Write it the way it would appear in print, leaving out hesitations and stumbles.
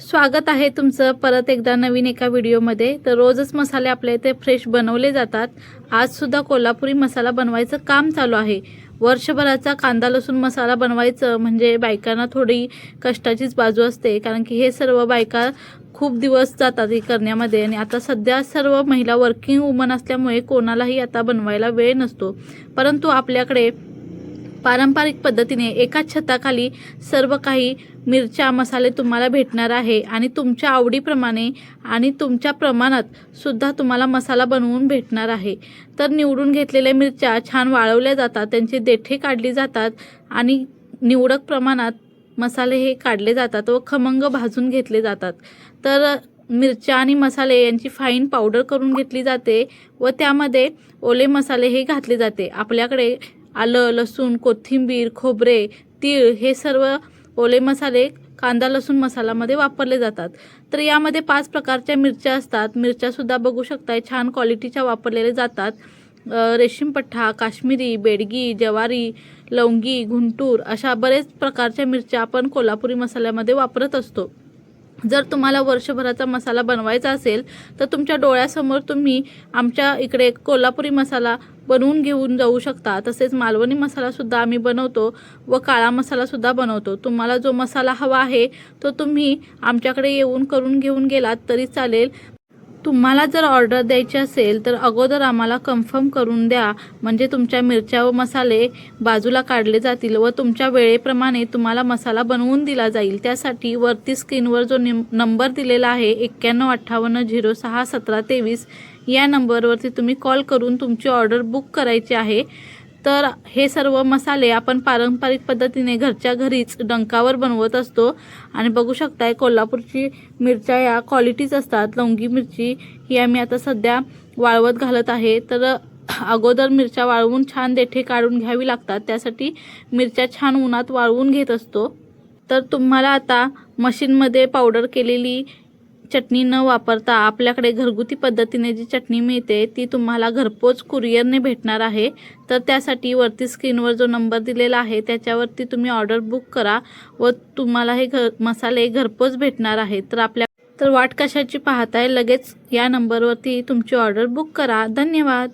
स्वागत आहे तुमचं परत एकदा नवीन एका व्हिडिओमध्ये। तर रोजच मसाले आपल्या इथे फ्रेश बनवले जातात। आज सुद्धा कोल्हापुरी मसाला बनवायचं काम चालू आहे। वर्षभराचा कांदा लसूण मसाला बनवायचं म्हणजे बायकांना थोडी कष्टाचीच बाजू असते, कारण की हे सर्व बायका खूप दिवस जातात हे करण्यामध्ये। आणि आता सध्या सर्व महिला वर्किंग वुमन असल्यामुळे कोणालाही आता बनवायला वेळ नसतो, परंतु आपल्याकडे पारंपरिक पद्धतीने एकाच छताखाली सर्व काही मिरच्या मसाले तुम्हाला भेटणार आहे आणि तुमच्या आवडीप्रमाणे आणि तुमच्या प्रमाणात सुद्धा तुम्हाला मसाला बनवून भेटणार आहे। तर निवडून घेतलेल्या मिरच्या छान वाळवल्या जातात, त्यांची देठे काढली जातात आणि निवडक प्रमाणात मसाले हे काढले जातात व खमंग भाजून घेतले जातात। तर मिरच्या आणि मसाले यांची फाईन पावडर करून घेतली जाते व त्यामध्ये ओले मसाले हे घातले जाते। आपल्याकडे आलं लसूण कोथिंबीर खोबरे तीळ हे सर्व ओले मसाले कांदा लसूण मसाल्यामध्ये वापरले जातात। तर यामध्ये 5 प्रकारच्या मिरच्या असतात। मिरच्या सुद्धा बघू शकताय छान क्वालिटीच्या वापरलेले जातात। रेशीम पठ्ठा काश्मीरी बेडगी ज्वारी लवंगी गुंटूर अशा बरेच प्रकारच्या मिरच्या आपण कोल्हापुरी मसाल्यामध्ये वापरत असतो। जर तुम्हाला वर्षभराचा मसाला बनवायचा असेल तर तुमच्या डोळ्यासमोर तुम्ही आमच्या इकडे कोल्हापुरी मसाला बनवून घेऊन जाऊ शकता। तसेच मालवणी मसाला सुद्धा आम्ही बनवतो व काळा मसाला सुद्धा बनवतो। तुम्हाला जो मसाला हवा आहे तो तुम्ही आमच्याकडे येऊन करून घेऊन गेलात तरी चालेल। तुम्हाला जर ऑर्डर द्यायची असेल तर अगोदर आम्हाला कन्फर्म करून द्या, म्हणजे तुमच्या मिरच्या व मसाले बाजूला काढले जातील व तुमच्या वेळेप्रमाणे तुम्हाला मसाला बनवून दिला जाईल। त्यासाठी वरती स्क्रीनवर जो नंबर दिलेला आहे 9158061723 या नंबरवरती तुम्ही कॉल करून तुमची ऑर्डर बुक करायची आहे। तर हे सर्व मसाले आपण पारंपरिक पद्धतीने घरच्या घरीच डंकावर बनवत असतो। आणि बघू शकताय कोल्हापूरची मिरच्या या क्वालिटीज असतात। लवंगी मिरची ही आम्ही आता सध्या वाळवत घालत आहे। तर अगोदर मिरच्या वाळवून छान देठे काढून घ्यावी लागतात, त्यासाठी मिरच्या छान उन्हात वाळवून घेत असतो। तर तुम्हाला आता मशीनमध्ये पावडर केलेली चटणी न वापरता आपल्याकडे घरगुती पद्धतीने जी चटणी मिळते ती तुम्हाला घरपोच कुरिअरने भेटणार आहे। तर त्यासाठी वरती स्क्रीनवर जो नंबर दिलेला आहे त्याच्यावरती तुम्ही ऑर्डर बुक करा व तुम्हाला हे मसाले घरपोच भेटणार आहेत। तर वाट कशाची पाहताय, लगेच या नंबरवरती तुमची ऑर्डर बुक करा। धन्यवाद।